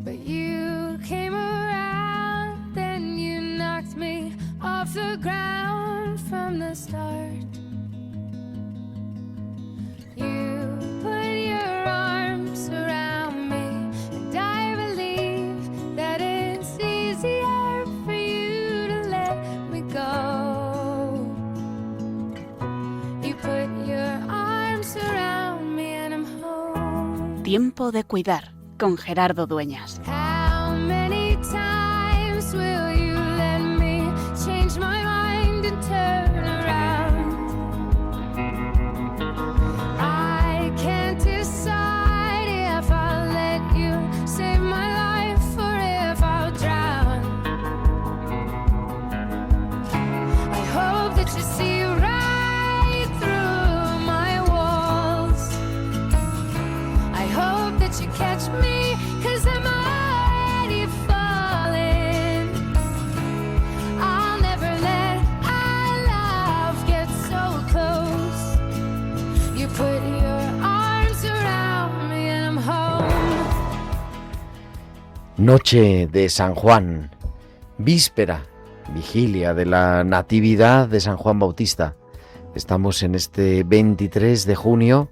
But you came around, then you knocked me off the ground from the start. You put your arms around me, and I believe that it's easier for you to let me go. You put your arms around me and I'm home. Tiempo de cuidar, con Gerardo Dueñas. How many times will you let me change my mind and turn around? I can't decide if I'll let you save my life or if I'll drown. I hope that you see right through my walls. I hope that you catch me, 'cause I'm already falling. I'll never let our love get so close. You put your arms around me and I'm home. Noche de San Juan, víspera, vigilia de la Natividad de San Juan Bautista. Estamos en este 23 de junio,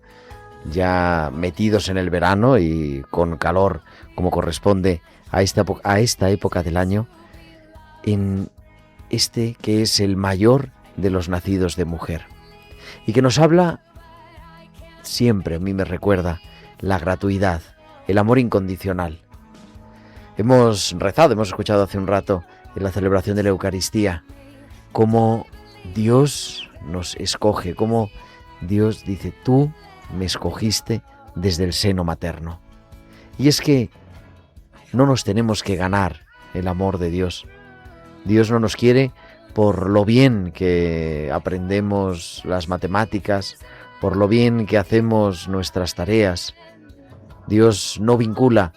ya metidos en el verano y con calor como corresponde a esta época del año, en este que es el mayor de los nacidos de mujer y que nos habla siempre, a mí me recuerda, la gratuidad, el amor incondicional. Hemos rezado, hemos escuchado hace un rato en la celebración de la Eucaristía cómo Dios nos escoge, cómo Dios dice: tú me escogiste desde el seno materno. Y es que no nos tenemos que ganar el amor de Dios. Dios no nos quiere por lo bien que aprendemos las matemáticas, por lo bien que hacemos nuestras tareas. Dios no vincula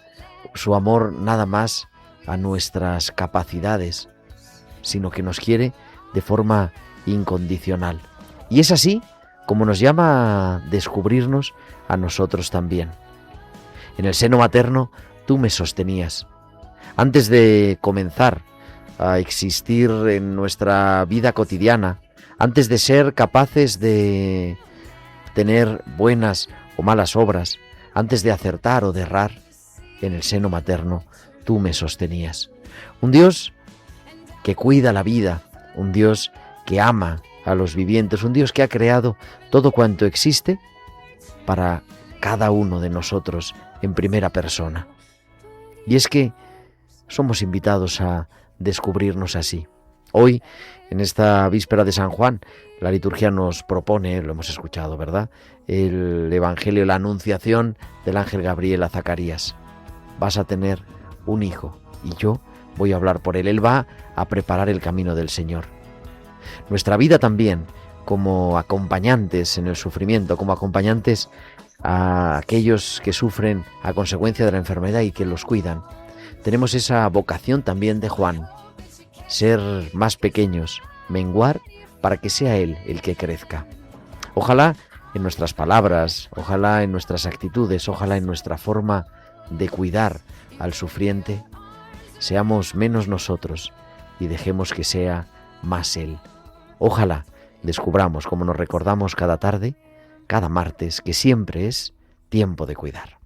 su amor nada más a nuestras capacidades, sino que nos quiere de forma incondicional. Y es así como nos llama a descubrirnos a nosotros también. En el seno materno tú me sostenías. Antes de comenzar a existir en nuestra vida cotidiana, antes de ser capaces de tener buenas o malas obras, antes de acertar o de errar, en el seno materno tú me sostenías. Un Dios que cuida la vida, un Dios que ama a los vivientes, un Dios que ha creado todo cuanto existe para cada uno de nosotros en primera persona. Y es que somos invitados a descubrirnos así. Hoy, en esta víspera de San Juan, la liturgia nos propone, lo hemos escuchado, ¿verdad?, el Evangelio, la anunciación del ángel Gabriel a Zacarías. Vas a tener un hijo y yo voy a hablar por él. Él va a preparar el camino del Señor. Nuestra vida también, como acompañantes en el sufrimiento, como acompañantes a aquellos que sufren a consecuencia de la enfermedad y que los cuidan, tenemos esa vocación también de Juan: ser más pequeños, menguar para que sea Él el que crezca. Ojalá en nuestras palabras, ojalá en nuestras actitudes, ojalá en nuestra forma de cuidar al sufriente, seamos menos nosotros y dejemos que sea más Él. Ojalá descubramos, como nos recordamos cada tarde, cada martes, que siempre es tiempo de cuidar.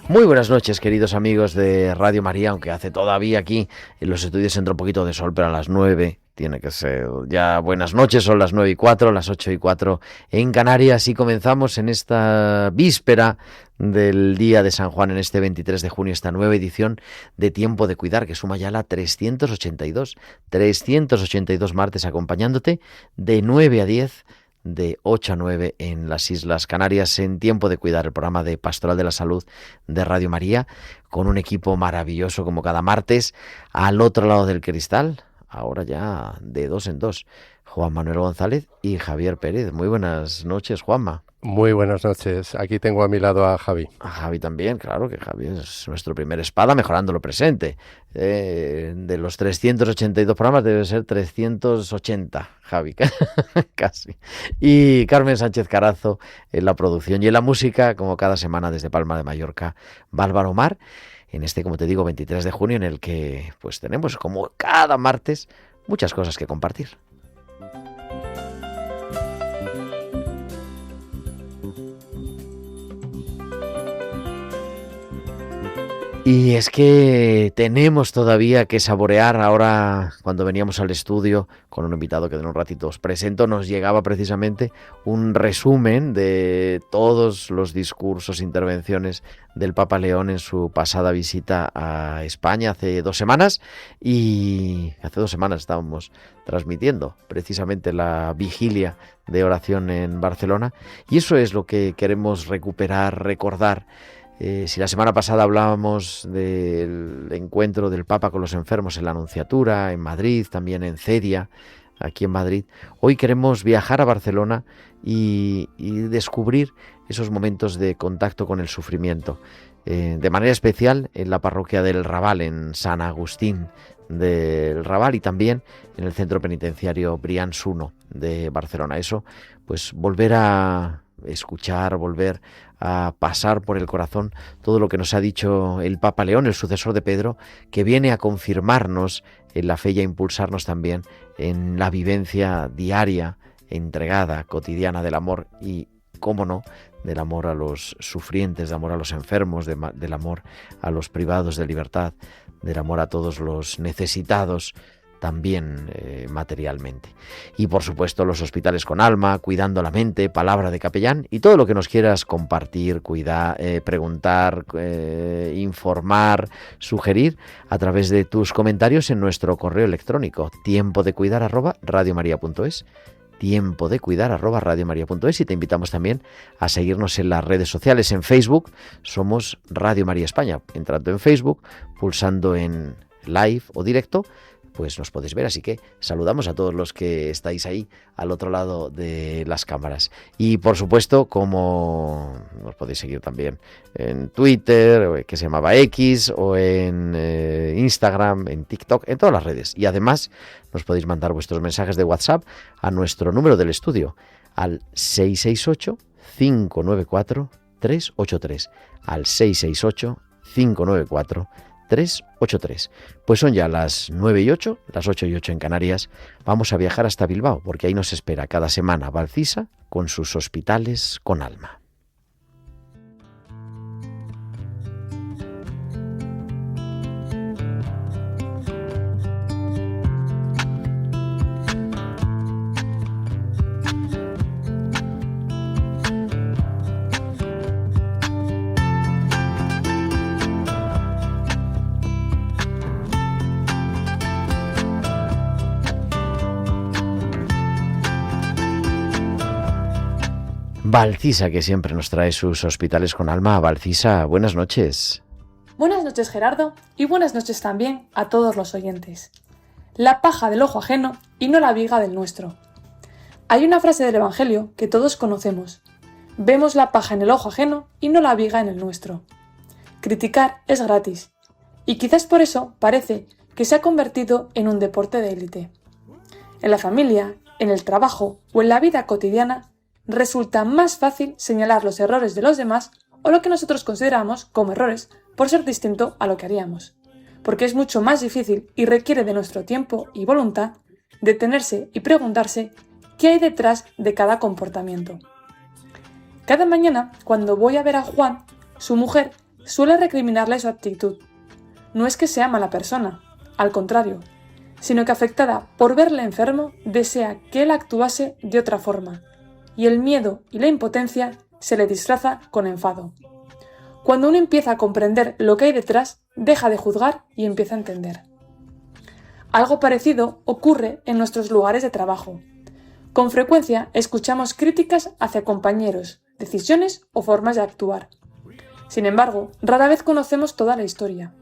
Muy buenas noches, queridos amigos de Radio María, aunque hace todavía aquí en los estudios entra un poquito de sol, pero a las 9 tiene que ser ya buenas noches, son las 9:04, las 8:04 en Canarias, y comenzamos en esta víspera del Día de San Juan, en este 23 de junio, esta nueva edición de Tiempo de Cuidar, que suma ya la 382 martes acompañándote de 9 a 10, de 8 a 9 en las Islas Canarias, en Tiempo de Cuidar, el programa de Pastoral de la Salud de Radio María, con un equipo maravilloso como cada martes. Al otro lado del cristal, ahora ya de dos en dos, Juan Manuel González y Javier Pérez. Muy buenas noches, Juanma. Muy buenas noches. Aquí tengo a mi lado a Javi. A Javi también, claro que Javi es nuestro primer espada mejorando lo presente. De los 382 programas debe ser 380, Javi, casi. Y Carmen Sánchez Carazo en la producción y en la música, como cada semana desde Palma de Mallorca, Bárbaro Mar, en este, como te digo, 23 de junio, en el que pues tenemos, como cada martes, muchas cosas que compartir. Y es que tenemos todavía que saborear ahora, cuando veníamos al estudio con un invitado que en un ratito os presento, nos llegaba precisamente un resumen de todos los discursos, intervenciones del Papa León en su pasada visita a España hace 2 semanas, y hace 2 semanas estábamos transmitiendo precisamente la vigilia de oración en Barcelona, y eso es lo que queremos recuperar, recordar. Si la semana pasada hablábamos del encuentro del Papa con los enfermos en la Anunciatura, en Madrid, también en Cedia, aquí en Madrid, hoy queremos viajar a Barcelona y descubrir esos momentos de contacto con el sufrimiento. De manera especial en la parroquia del Raval, en San Agustín del Raval, y también en el centro penitenciario Brians I de Barcelona. Eso, pues volver a escuchar, volver a pasar por el corazón todo lo que nos ha dicho el Papa León, el sucesor de Pedro, que viene a confirmarnos en la fe y a impulsarnos también en la vivencia diaria, entregada, cotidiana del amor y, cómo no, del amor a los sufrientes, del amor a los enfermos, del amor a los privados de libertad, del amor a todos los necesitados, también materialmente. Y por supuesto los hospitales con alma, cuidando la mente, palabra de capellán, y todo lo que nos quieras compartir, cuidar, preguntar, informar, sugerir a través de tus comentarios en nuestro correo electrónico tiempodecuidar@radiomaria.es, tiempodecuidar@radiomaria.es, y te invitamos también a seguirnos en las redes sociales. En Facebook somos Radio María España. Entrando en Facebook, pulsando en live o directo, pues nos podéis ver, así que saludamos a todos los que estáis ahí al otro lado de las cámaras. Y por supuesto, como nos podéis seguir también en Twitter, que se llamaba X, o en Instagram, en TikTok, en todas las redes. Y además nos podéis mandar vuestros mensajes de WhatsApp a nuestro número del estudio, al 668-594-383, al 668-594-383. 383. Pues son ya las 9:08, las 8:08 en Canarias. Vamos a viajar hasta Bilbao, porque ahí nos espera cada semana Valcisa con sus hospitales con alma. Valcisa, que siempre nos trae sus hospitales con alma. Valcisa, buenas noches. Buenas noches, Gerardo, y buenas noches también a todos los oyentes. La paja del ojo ajeno y no la viga del nuestro. Hay una frase del Evangelio que todos conocemos. Vemos la paja en el ojo ajeno y no la viga en el nuestro. Criticar es gratis, y quizás por eso parece que se ha convertido en un deporte de élite. En la familia, en el trabajo o en la vida cotidiana, resulta más fácil señalar los errores de los demás o lo que nosotros consideramos como errores por ser distinto a lo que haríamos, porque es mucho más difícil y requiere de nuestro tiempo y voluntad detenerse y preguntarse qué hay detrás de cada comportamiento. Cada mañana, cuando voy a ver a Juan, su mujer suele recriminarle su actitud. No es que sea mala persona, al contrario, sino que afectada por verle enfermo desea que él actuase de otra forma, y el miedo y la impotencia se le disfraza con enfado. Cuando uno empieza a comprender lo que hay detrás, deja de juzgar y empieza a entender. Algo parecido ocurre en nuestros lugares de trabajo. Con frecuencia escuchamos críticas hacia compañeros, decisiones o formas de actuar. Sin embargo, rara vez conocemos toda la historia.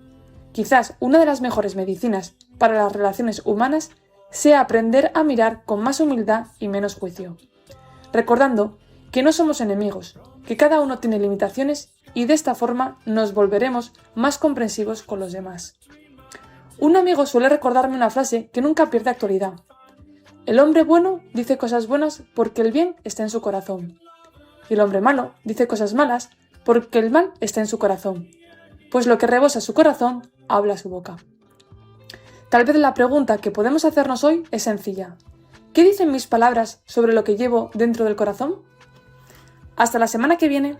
Quizás una de las mejores medicinas para las relaciones humanas sea aprender a mirar con más humildad y menos juicio, recordando que no somos enemigos, que cada uno tiene limitaciones y de esta forma nos volveremos más comprensivos con los demás. Un amigo suele recordarme una frase que nunca pierde actualidad. El hombre bueno dice cosas buenas porque el bien está en su corazón. Y el hombre malo dice cosas malas porque el mal está en su corazón. Pues lo que rebosa su corazón, habla su boca. Tal vez la pregunta que podemos hacernos hoy es sencilla. ¿Qué dicen mis palabras sobre lo que llevo dentro del corazón? Hasta la semana que viene.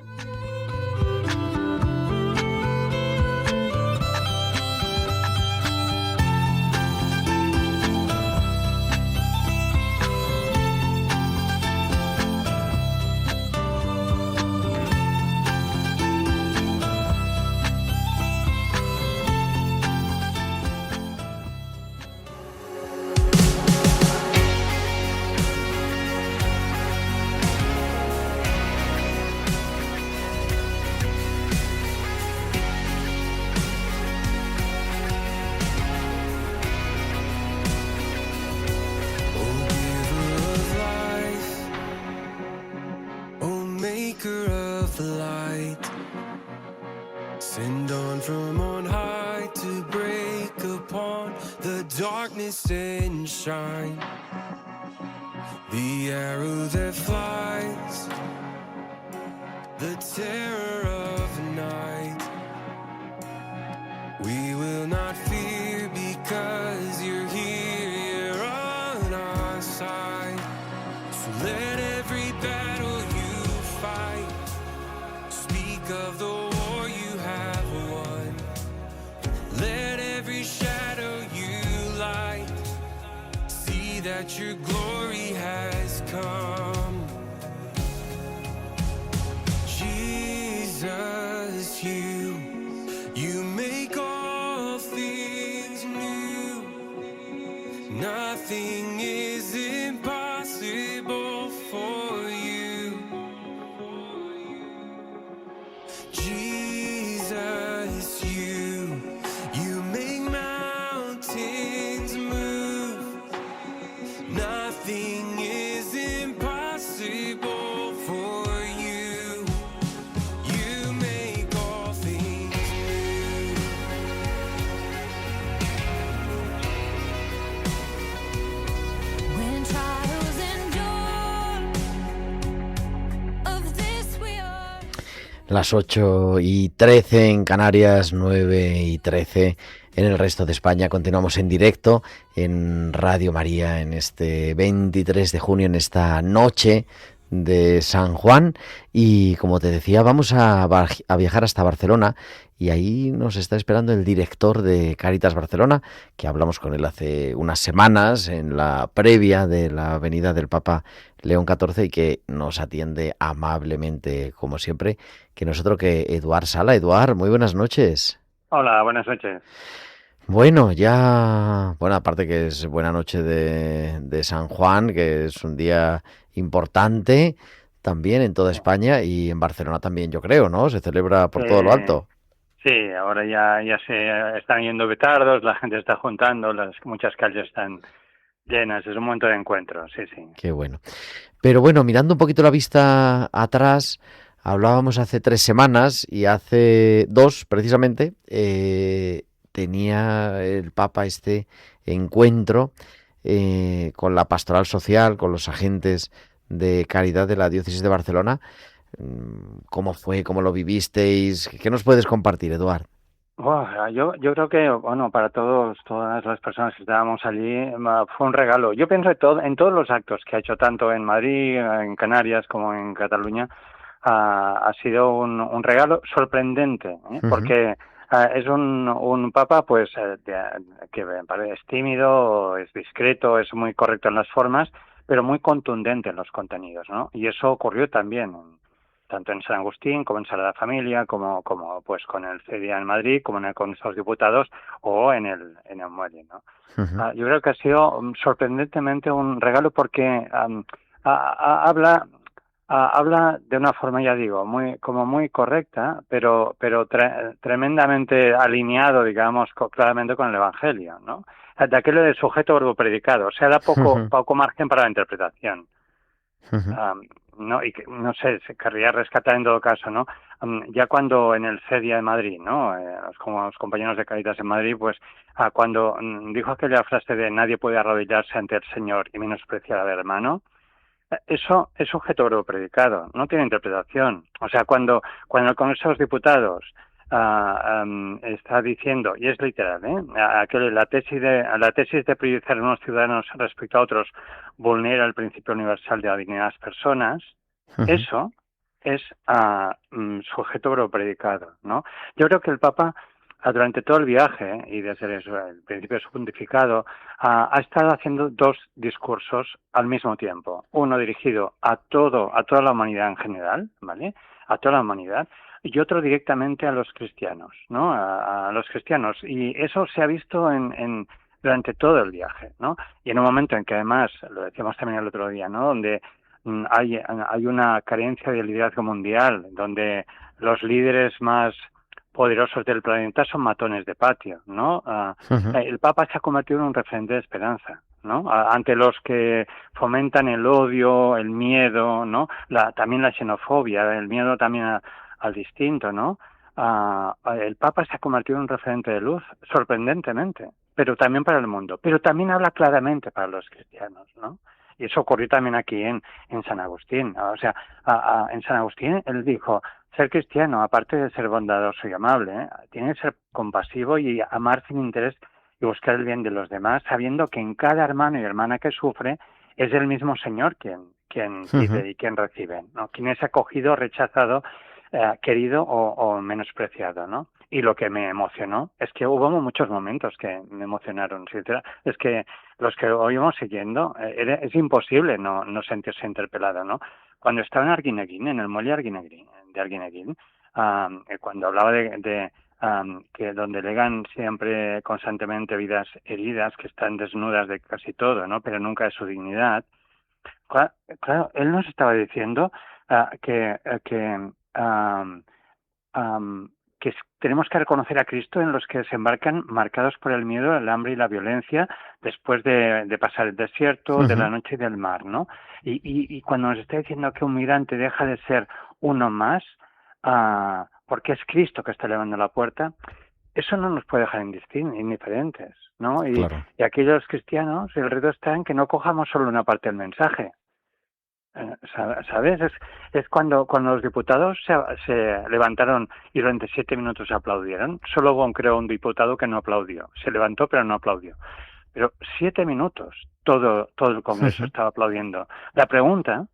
Maker of the light, send on from on high to break upon the darkness and shine. The arrow that flies, the terror of the night. We will not fear because you're here on our side. So let every battle you fight speak of the war you have won. Let every shadow you light see that your glory has come. Jesus, you make all things new. Nothing is impossible for you. Jesus, you make mountains move. Nothing is impossible for you. You make all things new. When trials endure, of this we are. Las 8:13 en Canarias, 9:13 en el resto de España. Continuamos en directo en Radio María en este 23 de junio, en esta noche de San Juan. Y como te decía, vamos a viajar hasta Barcelona, y ahí nos está esperando el director de Cáritas Barcelona, que hablamos con él hace unas semanas en la previa de la venida del Papa León XIV, y que nos atiende amablemente, como siempre, que nosotros, que Eduard Sala. Eduard, muy buenas noches. Hola, buenas noches. Bueno, aparte que es buena noche de San Juan, que es un día importante también en toda España, y en Barcelona también, yo creo, ¿no? Se celebra por todo lo alto. Sí, ahora ya se están yendo petardos, la gente está juntando, muchas calles están llenas, es un momento de encuentro, sí. Qué bueno. Pero bueno, mirando un poquito la vista atrás, hablábamos hace 3 semanas, y hace 2 precisamente, tenía el Papa este encuentro con la pastoral social, con los agentes de caridad de la diócesis de Barcelona. ¿Cómo fue? ¿Cómo lo vivisteis? ¿Qué nos puedes compartir, Eduard? Yo creo que, bueno, para todas las personas que estábamos allí, fue un regalo. Yo pienso en todos los actos que ha hecho, tanto en Madrid, en Canarias, como en Cataluña, ha sido un regalo sorprendente, porque es un papa, pues, que me parece es tímido, es discreto, es muy correcto en las formas, pero muy contundente en los contenidos, ¿no? Y eso ocurrió también tanto en San Agustín como en Sagrada Familia, como pues con el CEDIA en Madrid, como en el Congreso de los Diputados o en el Muelle, ¿no? Uh-huh. Yo creo que ha sido sorprendentemente un regalo, porque habla de una forma, ya digo, muy correcta, pero tremendamente alineado, digamos, claramente con el Evangelio, ¿no? De aquello de sujeto verbo predicado, o sea, da poco margen para la interpretación. Uh-huh. no, y que, no sé, se querría rescatar en todo caso, ¿no? Ya cuando en el CEDIA de Madrid, ¿no? Como los compañeros de Cáritas en Madrid, pues cuando dijo aquella frase de nadie puede arrodillarse ante el Señor y menospreciar al hermano, eso es sujeto verbo predicado, no tiene interpretación. O sea, cuando el Congreso de los Diputados está diciendo, y es literal, que la tesis de priorizar a unos ciudadanos respecto a otros vulnera el principio universal de la dignidad de las personas, eso es sujeto verbo predicado, ¿no? Yo creo que el Papa durante todo el viaje y desde el principio de su pontificado ha estado haciendo dos discursos al mismo tiempo. Uno dirigido a toda la humanidad en general, ¿vale? A toda la humanidad, y otro directamente a los cristianos, ¿no? A los cristianos. Y eso se ha visto durante todo el viaje, ¿no? Y en un momento en que además, lo decíamos también el otro día, ¿no? Donde hay una carencia de liderazgo mundial, donde los líderes más poderosos del planeta son matones de patio, ¿no? El Papa se ha convertido en un referente de esperanza, ¿no? Ante los que fomentan el odio, el miedo, ¿no? También la xenofobia, el miedo también al distinto, ¿no? El Papa se ha convertido en un referente de luz, sorprendentemente, pero también para el mundo, pero también habla claramente para los cristianos, ¿no? Y eso ocurrió también aquí en San Agustín. O sea, en San Agustín él dijo, ser cristiano, aparte de ser bondadoso y amable, tiene que ser compasivo y amar sin interés y buscar el bien de los demás, sabiendo que en cada hermano y hermana que sufre es el mismo Señor quien pide y quien recibe, ¿no? Quien es acogido, rechazado, querido o menospreciado, ¿no? Y lo que me emocionó es que hubo muchos momentos que me emocionaron, sinceramente. Es que los que lo íbamos siguiendo, es imposible no sentirse interpelado, ¿no? Cuando estaba en Arguineguín, en el muelle de Arguineguín, cuando hablaba de que donde legan siempre constantemente vidas heridas, que están desnudas de casi todo, ¿no? Pero nunca de su dignidad. Claro, él nos estaba diciendo que tenemos que reconocer a Cristo en los que se embarcan marcados por el miedo, el hambre y la violencia después de pasar el desierto, de la noche y del mar, ¿no? Y cuando nos está diciendo que un migrante deja de ser uno más, porque es Cristo que está llamando a la puerta, eso no nos puede dejar indiferentes, ¿no? Claro. Y aquellos cristianos, el reto está en que no cojamos solo una parte del mensaje. ¿Sabes? Es cuando los diputados se levantaron y durante 7 minutos aplaudieron. Solo hubo, creo, un diputado que no aplaudió. Se levantó pero no aplaudió. Pero 7 minutos todo el Congreso estaba aplaudiendo. La pregunta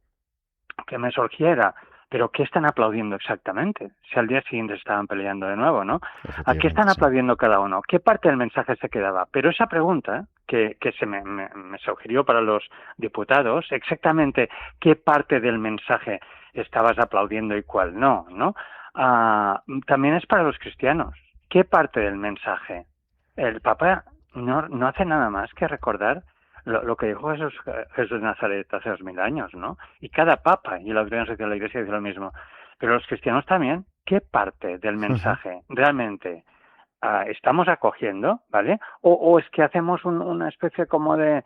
que me surgía era, ¿pero qué están aplaudiendo exactamente? Si al día siguiente estaban peleando de nuevo, ¿no? ¿A qué están aplaudiendo cada uno? ¿Qué parte del mensaje se quedaba? Pero esa pregunta que se me sugirió para los diputados, exactamente qué parte del mensaje estabas aplaudiendo y cuál no, ¿no? También es para los cristianos. ¿Qué parte del mensaje? El Papa no hace nada más que recordar lo que dijo Jesús de Nazaret hace 2000 años, ¿no? Y cada papa y la doctrina social de la Iglesia dice lo mismo. Pero los cristianos también, ¿qué parte del mensaje realmente estamos acogiendo, ¿vale? O es que hacemos una especie como de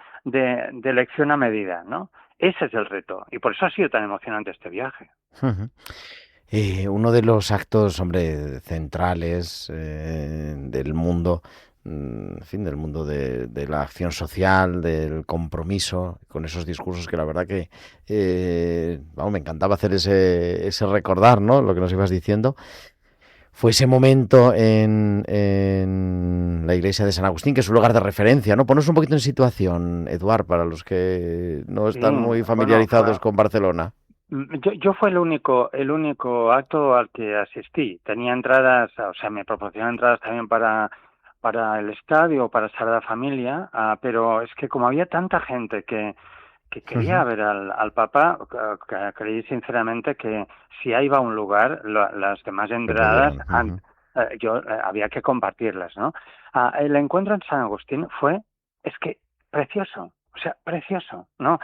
lección a medida, ¿no? Ese es el reto. Y por eso ha sido tan emocionante este viaje. Uno de los actos, hombre, centrales del mundo, en fin, del mundo de la acción social, del compromiso, con esos discursos que la verdad que, me encantaba hacer ese recordar, ¿no? Lo que nos ibas diciendo. Fue ese momento en la iglesia de San Agustín, que es un lugar de referencia, ¿no? Ponos un poquito en situación, Eduard, para los que no están muy familiarizados con Barcelona. Yo fue el único acto al que asistí. Tenía entradas, o sea, me proporcionaron entradas también para el estadio, para Sagrada Familia, pero es que como había tanta gente que quería ver al Papa, creí sinceramente que si iba a un lugar, las demás entradas había que compartirlas, ¿no? El encuentro en San Agustín es que precioso, o sea, precioso, ¿no?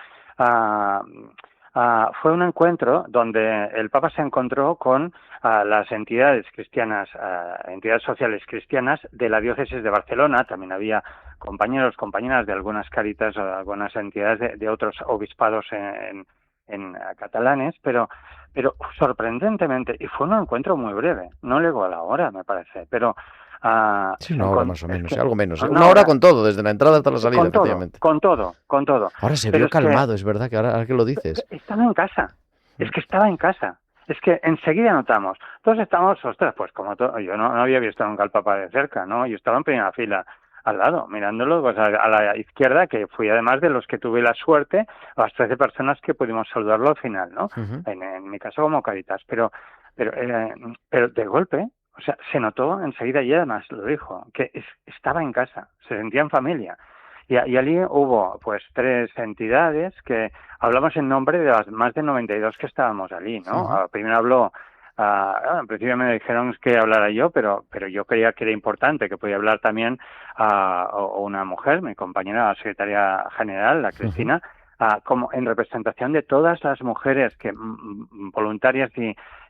Fue un encuentro donde el Papa se encontró con las entidades cristianas, entidades sociales cristianas de la diócesis de Barcelona. También había compañeros, compañeras de algunas Cáritas o de algunas entidades de otros obispados en catalanes, pero sorprendentemente, y fue un encuentro muy breve, no llegó a la hora, me parece, pero Sí, una hora más o menos, algo menos. una Una hora hora con todo, desde la entrada hasta la salida, con todo, efectivamente. con todo. Ahora se Pero vio es que calmado, es verdad, que ahora que lo dices. estaba en casa, es que estaba en casa. Es que enseguida notamos, todos estamos, ostras, pues como yo no había visto nunca al Papa de cerca, ¿no? Yo estaba en primera fila al lado, mirándolo pues, a la izquierda, que fui además de los que tuve la suerte, a las 13 personas que pudimos saludarlo al final, ¿no? Ujú. En mi caso como Caritas, pero de golpe, o sea, se notó enseguida y además lo dijo, que estaba en casa, se sentía en familia. Y allí hubo pues 3 entidades que hablamos en nombre de las más de 92 que estábamos allí, ¿no? Ujú. Primero habló, en principio me dijeron que hablara yo, pero yo creía que era importante, que podía hablar también una mujer, mi compañera, la secretaria general, la Cristina, como en representación de todas las mujeres que voluntarias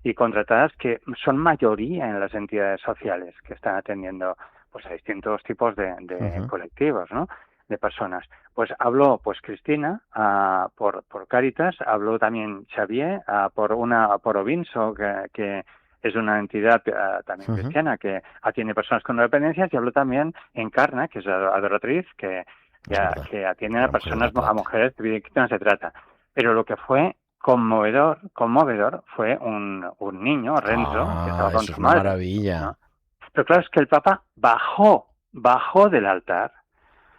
y contratadas que son mayoría en las entidades sociales que están atendiendo pues a distintos tipos de Ujú. colectivos, ¿no? De personas. Pues habló pues Cristina por Cáritas, habló también Xavier por Ovinso, que es una entidad también Ujú. cristiana que atiende personas con dependencias, y habló también Encarna, que es adoratriz, que Es verdad. que atiende La a mujer de personas, la a plata. mujeres de víctimas de trata. Pero lo que fue conmovedor fue un niño, Renzo, que estaba con Eso es su una madre, maravilla. ¿no? Pero claro, es que el Papa bajó del altar.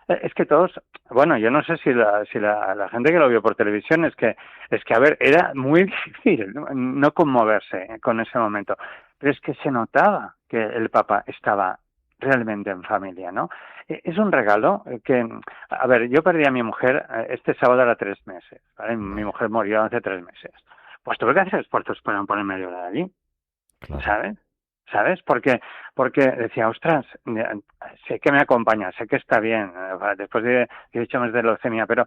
Es que todos, bueno, yo no sé si la gente que lo vio por televisión a ver, era muy difícil no conmoverse con ese momento, pero es que se notaba que el Papa estaba realmente en familia, ¿no? Es un regalo que, a ver, yo perdí a mi mujer este sábado a 3 meses, ¿vale? Mi mujer murió hace 3 meses. Pues tuve que hacer esfuerzos para ponerme a llorar allí, Claro. ¿sabes? Porque decía, ostras, sé que me acompaña, sé que está bien, después de 18 meses de leucemia, pero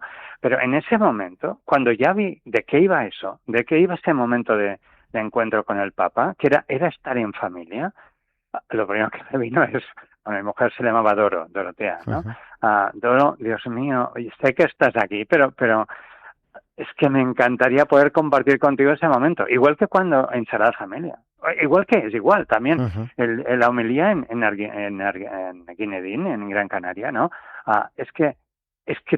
en ese momento, cuando ya vi de qué iba eso, de qué iba ese momento de encuentro con el Papa, que era estar en familia, lo primero que me vino es, a mi mujer se llamaba Dorotea, ¿no? Ujú. Doro, Dios mío, sé que estás aquí, pero es que me encantaría poder compartir contigo ese momento, igual que cuando en Sagrada Familia, igual también Ujú. la homilía en Guinedín, en Gran Canaria, ¿no? Es que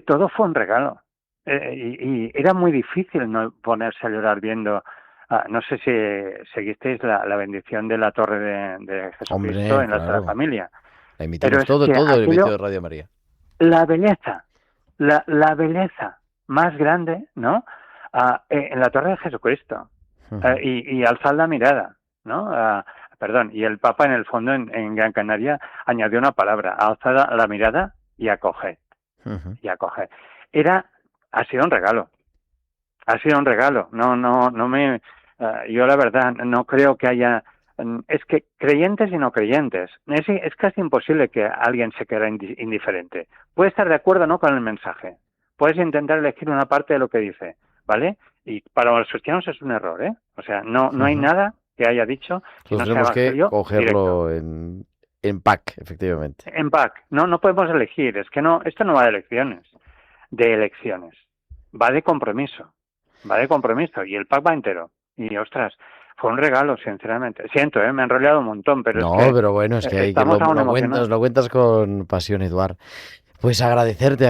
todo fue un regalo, y era muy difícil no ponerse a llorar viendo. No sé si seguisteis la bendición de la Torre de Jesucristo Hombre, en la Sagrada claro. Familia, La pero imitamos es que todo el inicio aquello, de Radio María. la belleza, la belleza más grande, ¿no? En la Torre de Jesucristo, Ujú. y alzar la mirada, ¿no? Perdón, y el Papa en el fondo en Gran Canaria añadió una palabra, alzar la mirada y acoged, Ujú. y acoged. Ha sido un regalo, no me, yo la verdad no creo que haya, es que creyentes y no creyentes, es casi imposible que alguien se quede indiferente. Puede estar de acuerdo o no con el mensaje, puedes intentar elegir una parte de lo que dice, ¿vale? Y para los cristianos es un error, ¿eh? O sea, no hay Ujú. nada que haya dicho que Entonces no sea tenemos que evangelio directo. cogerlo en pack, efectivamente. En pack, no podemos elegir, es que no, esto no va de elecciones, va de compromiso, y el pack va entero. Y ostras, fue un regalo, sinceramente. Siento, me he enrollado un montón, pero es No, que pero bueno, es que hay que estamos aún emocionados. lo cuentas con pasión, Eduard. Pues agradecerte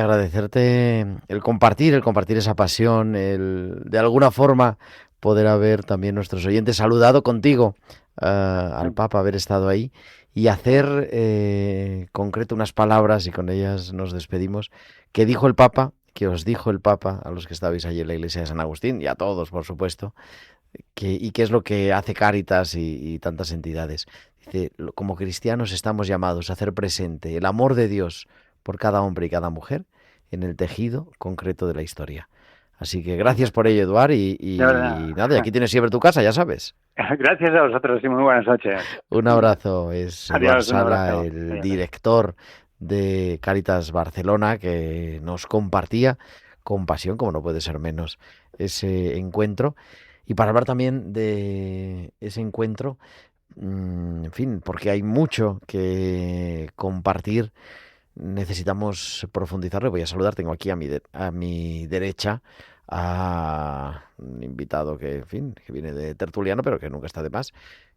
el compartir esa pasión, el de alguna forma poder haber también nuestros oyentes saludado contigo al Papa, haber estado ahí y hacer concreto unas palabras, y con ellas nos despedimos, que dijo el Papa, que os dijo el Papa a los que estabais allí en la iglesia de San Agustín y a todos, por supuesto, y qué es lo que hace Cáritas y tantas entidades. Dice, como cristianos estamos llamados a hacer presente el amor de Dios por cada hombre y cada mujer en el tejido concreto de la historia. Así que gracias por ello, Eduard, De verdad. y nada, y aquí tienes siempre tu casa, ya sabes. Gracias a vosotros y muy buenas noches. Un abrazo, es Eduard Adiós, un Sala, abrazo. el Adiós. director de Cáritas Barcelona, que nos compartía con pasión, como no puede ser menos, ese encuentro. Y para hablar también de ese encuentro, en fin, porque hay mucho que compartir necesitamos profundizarlo. Voy a saludar, tengo aquí a mi derecha a un invitado que, en fin, que viene de tertuliano, pero que nunca está de más,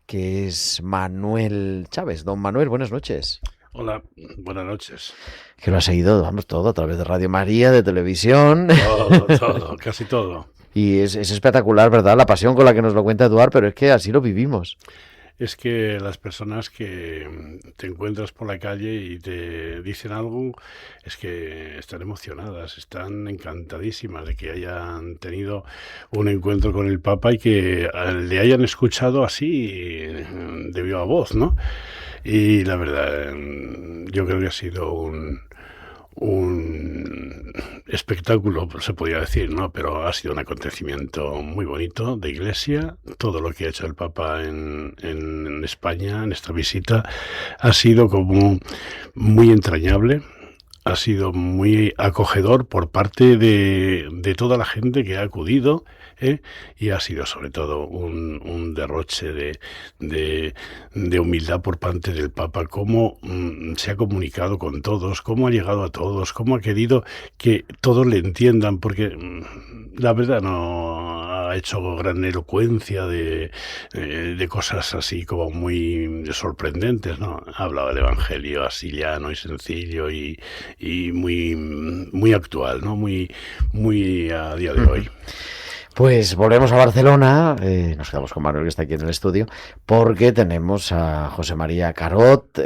que es Manuel Chávez. Don Manuel, buenas noches. Hola, buenas noches. Que lo ha seguido, vamos, todo a través de Radio María, de televisión. Todo, casi todo. Y es espectacular, ¿verdad? La pasión con la que nos lo cuenta Eduard, pero es que así lo vivimos. Es que las personas que te encuentras por la calle y te dicen algo, es que están emocionadas, están encantadísimas de que hayan tenido un encuentro con el Papa y que le hayan escuchado así de viva voz, ¿no? Y la verdad, yo creo que ha sido un espectáculo, se podría decir, ¿no? Pero ha sido un acontecimiento muy bonito de Iglesia. Todo lo que ha hecho el Papa en España, en esta visita, ha sido como muy entrañable. Ha sido muy acogedor por parte de toda la gente que ha acudido, y ha sido sobre todo un derroche de humildad por parte del Papa, cómo se ha comunicado con todos, cómo ha llegado a todos, cómo ha querido que todos le entiendan, porque la verdad no ha hecho gran elocuencia de cosas así como muy sorprendentes, ¿no? Ha hablado del Evangelio así llano y sencillo y muy actual, ¿no? Muy a día de hoy. Pues volvemos a Barcelona, nos quedamos con Manuel, que está aquí en el estudio, porque tenemos a José María Carot,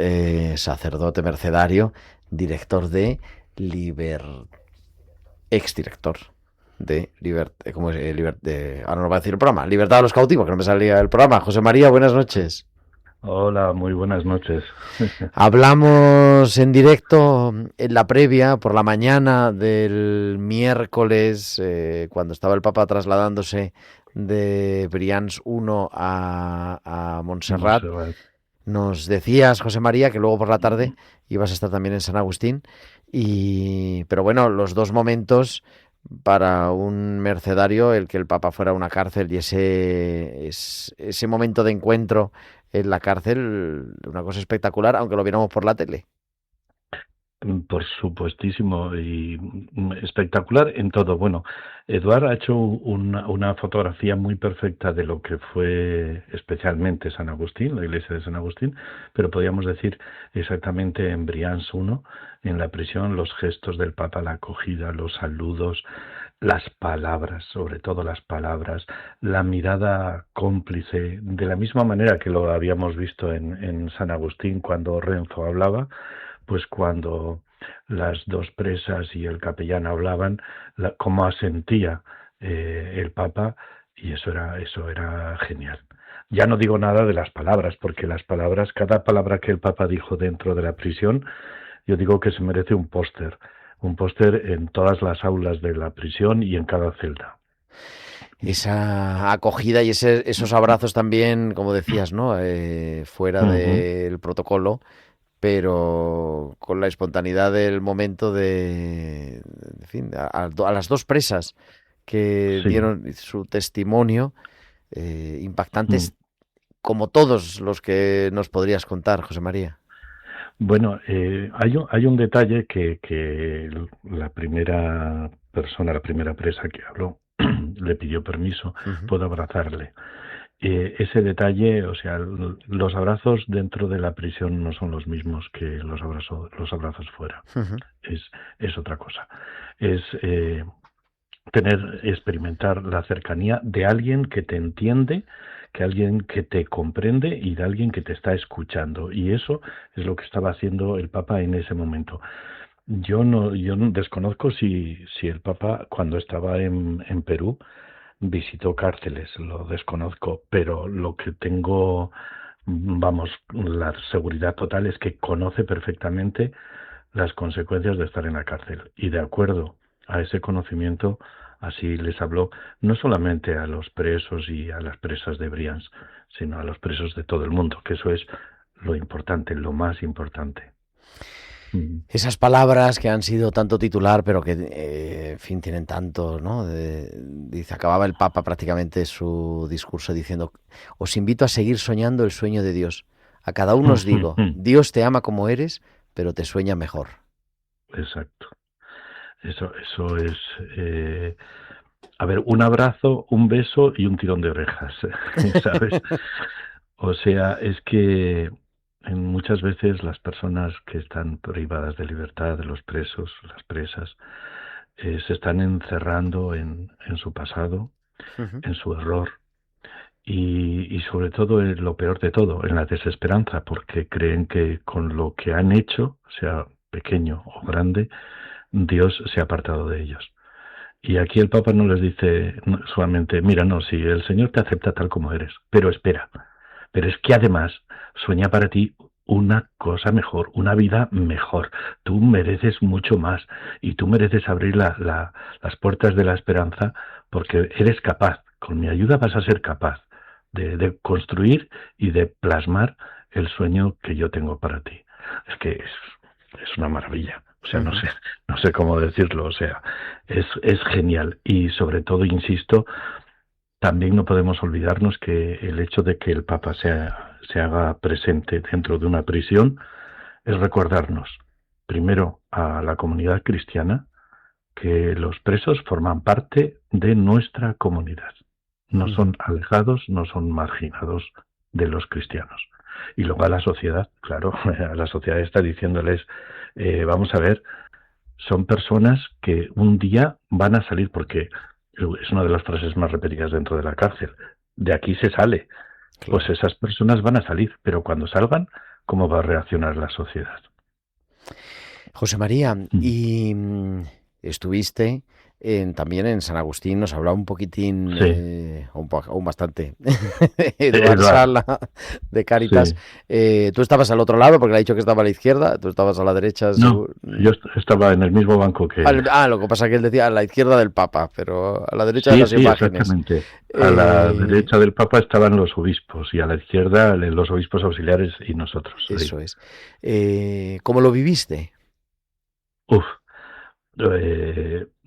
sacerdote mercedario, director de exdirector de ahora no va a decir el programa, Libertad a los cautivos, que no me salía el programa. José María, buenas noches. Hola, muy buenas noches. Hablamos en directo en la previa, por la mañana del miércoles, cuando estaba el Papa trasladándose de Brians 1 a Montserrat. Nos decías, José María, que luego por la tarde ibas a estar también en San Agustín. Pero bueno, los dos momentos para un mercedario, el que el Papa fuera a una cárcel y ese momento de encuentro en la cárcel, una cosa espectacular, aunque lo viéramos por la tele. Por supuestísimo, y espectacular en todo. Bueno, Eduard ha hecho una fotografía muy perfecta de lo que fue especialmente San Agustín, la iglesia de San Agustín, pero podríamos decir exactamente en Brians 1, en la prisión, los gestos del Papa, la acogida, los saludos, las palabras, sobre todo las palabras, la mirada cómplice, de la misma manera que lo habíamos visto en San Agustín cuando Renzo hablaba, pues cuando las dos presas y el capellán hablaban, cómo asentía el Papa, y eso era genial. Ya no digo nada de las palabras, porque las palabras, cada palabra que el Papa dijo dentro de la prisión, yo digo que se merece un póster en todas las aulas de la prisión y en cada celda. Esa acogida y esos abrazos también, como decías, ¿no? Fuera del protocolo, pero con la espontaneidad del momento en fin, a las dos presas que dieron su testimonio, impactantes, como todos los que nos podrías contar, José María. Bueno, hay un detalle que la primera persona, la primera presa que habló, le pidió permiso, puedo abrazarle. Ese detalle, o sea, los abrazos dentro de la prisión no son los mismos que los abrazos fuera. Es otra cosa. Es experimentar la cercanía de alguien que te entiende, que alguien que te comprende y de alguien que te está escuchando. Y eso es lo que estaba haciendo el Papa en ese momento. Yo no desconozco si el Papa, cuando estaba en Perú, visitó cárceles, lo desconozco, pero lo que tengo, la seguridad total es que conoce perfectamente las consecuencias de estar en la cárcel. Y de acuerdo a ese conocimiento, así les habló no solamente a los presos y a las presas de Brians, sino a los presos de todo el mundo, que eso es lo importante, lo más importante. Esas palabras que han sido tanto titular, pero que, en fin, tienen tanto, ¿no? Dice, acababa el Papa prácticamente su discurso diciendo: os invito a seguir soñando el sueño de Dios. A cada uno os digo, Dios te ama como eres, pero te sueña mejor. exacto. Eso es, a ver, un abrazo, un beso y un tirón de orejas, ¿sabes? O sea, es que muchas veces las personas que están privadas de libertad, de los presos, las presas, se están encerrando en su pasado, Ujú. en su error y sobre todo en lo peor de todo, en la desesperanza, porque creen que con lo que han hecho, sea pequeño o grande, Dios se ha apartado de ellos. Y aquí el Papa no les dice solamente, mira, no, si el Señor te acepta tal como eres, pero espera, pero es que además sueña para ti una cosa mejor, una vida mejor. Tú mereces mucho más y tú mereces abrir las puertas de la esperanza porque eres capaz, con mi ayuda vas a ser capaz de construir y de plasmar el sueño que yo tengo para ti. Es que es una maravilla. O sea, Ujú. no sé cómo decirlo. O sea, es genial. Y sobre todo, insisto, también no podemos olvidarnos que el hecho de que el Papa se haga presente dentro de una prisión es recordarnos, primero, a la comunidad cristiana, que los presos forman parte de nuestra comunidad. No Ujú. son alejados, no son marginados de los cristianos. Y luego a la sociedad, claro, a la sociedad está diciéndoles, vamos a ver, son personas que un día van a salir, porque es una de las frases más repetidas dentro de la cárcel. De aquí se sale. Pues Claro. esas personas van a salir, pero cuando salgan, ¿cómo va a reaccionar la sociedad? José María, Mm. y estuviste también en San Agustín, nos hablaba un poquitín, Sí, un bastante, Eduard Eduard, Sala de Cáritas. sí. Tú estabas al otro lado, porque le ha dicho que estaba a la izquierda, tú estabas a la derecha, No, yo estaba en el mismo banco que él. Lo que pasa es que él decía a la izquierda del Papa, pero a la derecha de Sí, las sí, imágenes. exactamente. A la Eh, derecha del Papa estaban los obispos y a la izquierda los obispos auxiliares y nosotros. Sí. Eso es. ¿Cómo lo viviste? Uf.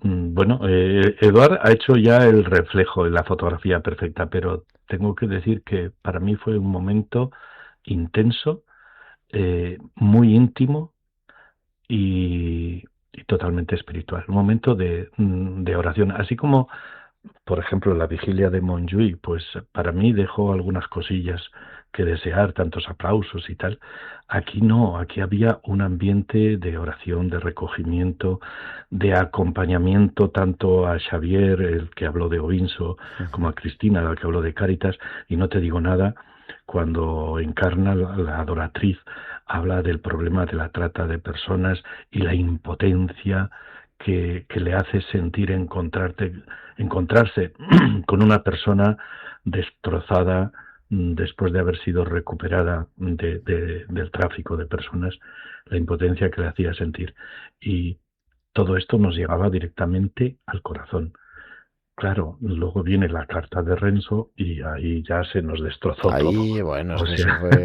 Bueno, Eduard ha hecho ya el reflejo en la fotografía perfecta, pero tengo que decir que para mí fue un momento intenso, muy íntimo y totalmente espiritual. Un momento de oración, así como por ejemplo, la vigilia de Montjuïc, pues para mí dejó algunas cosillas que desear, tantos aplausos y tal. Aquí no, aquí había un ambiente de oración, de recogimiento, de acompañamiento tanto a Xavier, el que habló de Ovinso, como a Cristina, la que habló de Cáritas, y no te digo nada cuando encarna la adoratriz, habla del problema de la trata de personas y la impotencia que le hace sentir encontrarse con una persona destrozada después de haber sido recuperada del tráfico de personas, la impotencia que le hacía sentir. Y todo esto nos llegaba directamente al corazón. Claro, luego viene la carta de Renzo y ahí ya se nos destrozó todo. Ahí, bueno, es O que eso sea, fue,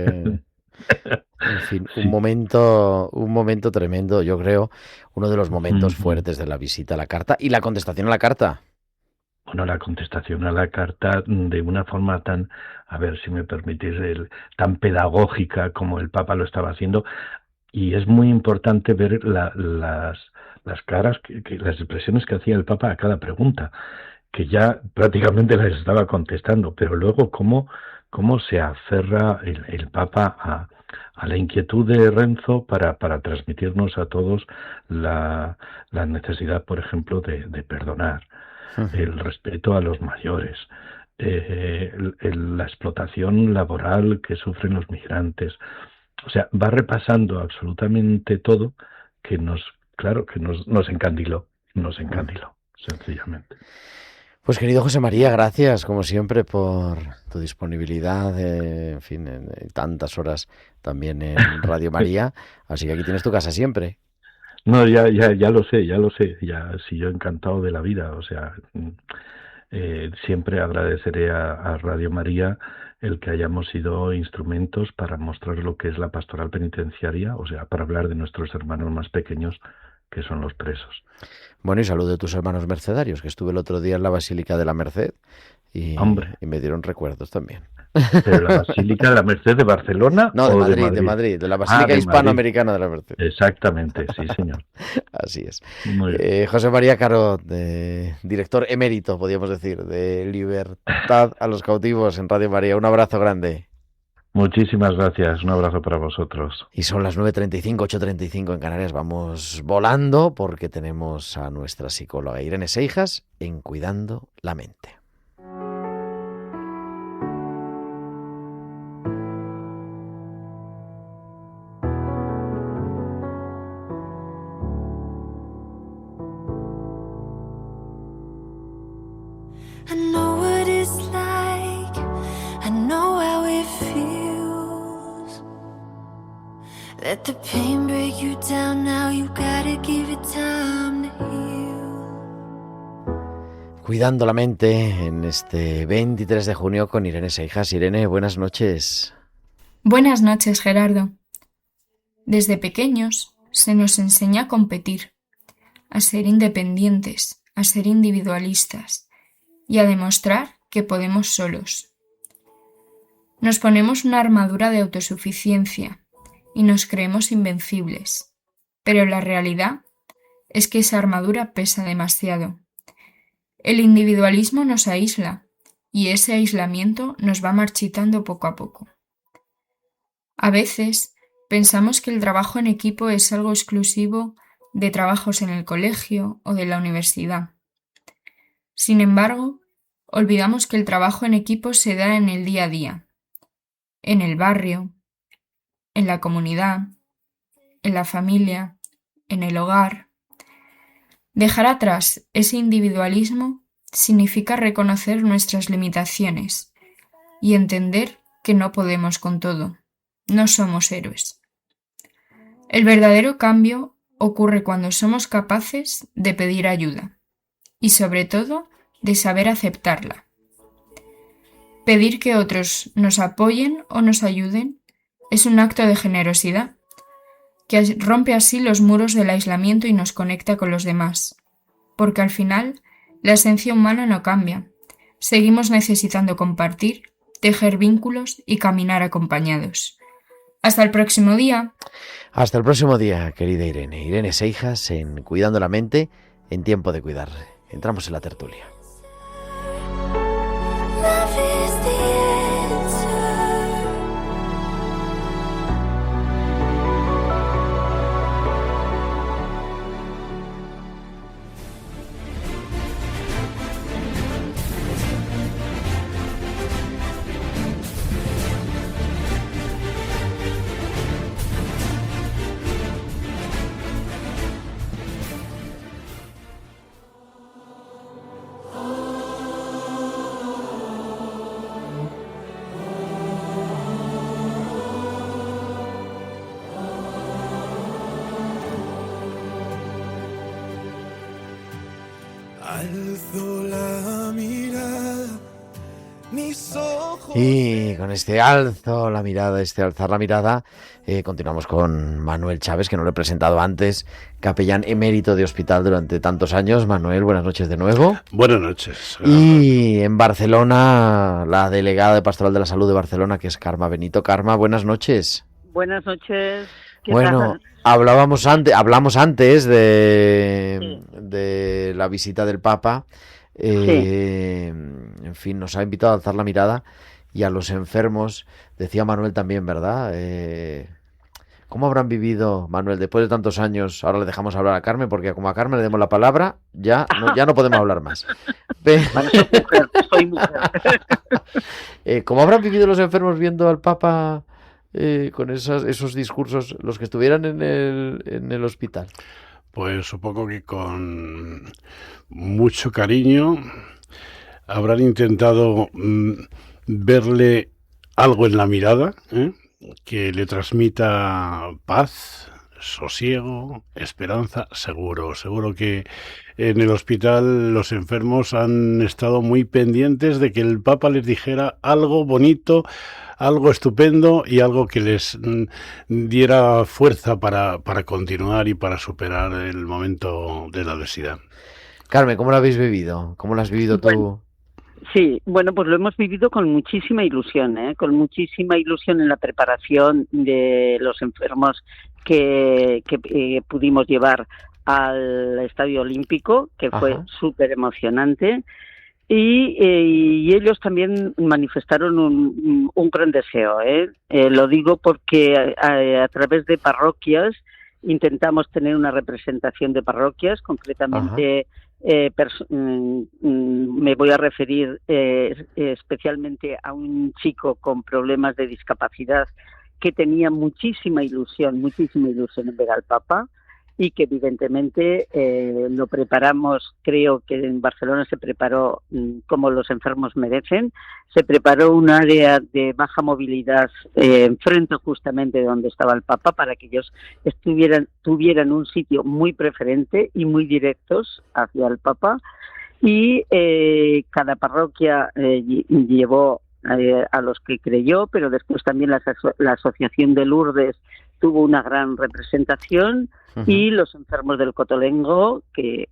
en fin, sí. un momento tremendo, yo creo, uno de los momentos fuertes de la visita a la carta y la contestación a la carta. Bueno, la contestación a la carta de una forma tan, a ver si me permitís, tan pedagógica como el Papa lo estaba haciendo. Y es muy importante ver las caras, las expresiones que hacía el Papa a cada pregunta, que ya prácticamente las estaba contestando, pero luego cómo se aferra el Papa a la inquietud de Renzo para transmitirnos a todos la necesidad, por ejemplo, de perdonar, el respeto a los mayores, la explotación laboral que sufren los migrantes. O sea, va repasando absolutamente todo que claro, que nos encandiló, sencillamente. Pues querido José María, gracias como siempre por tu disponibilidad, en fin, en tantas horas también en Radio María. Así que aquí tienes tu casa siempre. No, ya lo sé, ya sí, yo encantado de la vida, o sea, siempre agradeceré a Radio María el que hayamos sido instrumentos para mostrar lo que es la pastoral penitenciaria, o sea, para hablar de nuestros hermanos más pequeños que son los presos. Bueno, y saludo a tus hermanos mercedarios, que estuve el otro día en la Basílica de la Merced y Hombre. me dieron recuerdos también. ¿Pero la Basílica de la Merced de Barcelona No, o de Madrid, de la Basílica de Hispanoamericana de la Merced. Exactamente, sí, señor. Así es. Muy bien. José María Caro, director emérito, podríamos decir, de Libertad a los Cautivos en Radio María. Un abrazo grande. Muchísimas gracias, un abrazo para vosotros. Y son las 9:35, 8:35 en Canarias. Vamos volando porque tenemos a nuestra psicóloga Irene Seijas en Cuidando la Mente. I know what it's like, I know how it feels. Let the pain break you down now, you gotta give it time to heal. Cuidando la Mente en este 23 de junio con Irene Seijas. Irene, buenas noches. Buenas noches, Gerardo. Desde pequeños se nos enseña a competir, a ser independientes, a ser individualistas y a demostrar que podemos solos. Nos ponemos una armadura de autosuficiencia y nos creemos invencibles, pero la realidad es que esa armadura pesa demasiado. El individualismo nos aísla y ese aislamiento nos va marchitando poco a poco. A veces pensamos que el trabajo en equipo es algo exclusivo de trabajos en el colegio o de la universidad. Sin embargo, olvidamos que el trabajo en equipo se da en el día a día, en el barrio, en la comunidad, en la familia, en el hogar. Dejar atrás ese individualismo significa reconocer nuestras limitaciones y entender que no podemos con todo, no somos héroes. El verdadero cambio ocurre cuando somos capaces de pedir ayuda y sobre todo de saber aceptarla. Pedir que otros nos apoyen o nos ayuden es un acto de generosidad que rompe así los muros del aislamiento y nos conecta con los demás, porque al final la esencia humana no cambia. Seguimos necesitando compartir, tejer vínculos y caminar acompañados. Hasta el próximo día. Hasta el próximo día, querida Irene. Irene Seijas en Cuidando la Mente en Tiempo de Cuidar. Entramos en la tertulia. Love is the answer. Alzo la mirada, mis ojos. Y con este alzo la mirada, alzar la mirada, continuamos con Manuel Chávez, que no lo he presentado antes, capellán emérito de hospital durante tantos años. Manuel, buenas noches de nuevo. Buenas noches. Y en Barcelona, la delegada de Pastoral de la Salud de Barcelona, que es Carme Benito. Carme, buenas noches. Buenas noches. ¿Qué Bueno, tal? hablamos antes de la visita del Papa. En fin, nos ha invitado a alzar la mirada y a los enfermos. Decía Manuel también, ¿verdad? ¿Cómo habrán vivido, Manuel, después de tantos años? Ahora le dejamos hablar a Carmen, porque como a Carmen le demos la palabra, ya no podemos hablar más. Bueno, soy mujer. ¿Cómo habrán vivido los enfermos viendo al Papa con esos discursos, los que estuvieran en el hospital? Pues supongo que con mucho cariño habrán intentado verle algo en la mirada, que le transmita paz, sosiego, esperanza. Seguro que en el hospital los enfermos han estado muy pendientes de que el Papa les dijera algo bonito, algo estupendo y algo que les diera fuerza para continuar y para superar el momento de la adversidad. Carmen, ¿cómo lo habéis vivido? ¿Cómo lo has vivido tú? Sí, bueno, pues lo hemos vivido con muchísima ilusión, con muchísima ilusión en la preparación de los enfermos que pudimos llevar al Estadio Olímpico, que fue súper emocionante, y ellos también manifestaron un gran deseo. Lo digo porque a través de parroquias intentamos tener una representación de parroquias, concretamente me voy a referir especialmente a un chico con problemas de discapacidad que tenía muchísima ilusión en ver al Papa, y que evidentemente lo preparamos. Creo que en Barcelona se preparó como los enfermos merecen. Se preparó un área de baja movilidad enfrente justamente de donde estaba el Papa, para que ellos tuvieran un sitio muy preferente y muy directos hacia el Papa. Y cada parroquia llevó a los que creyó, pero después también la Asociación de Lourdes tuvo una gran representación, y los enfermos del Cotolengo, que,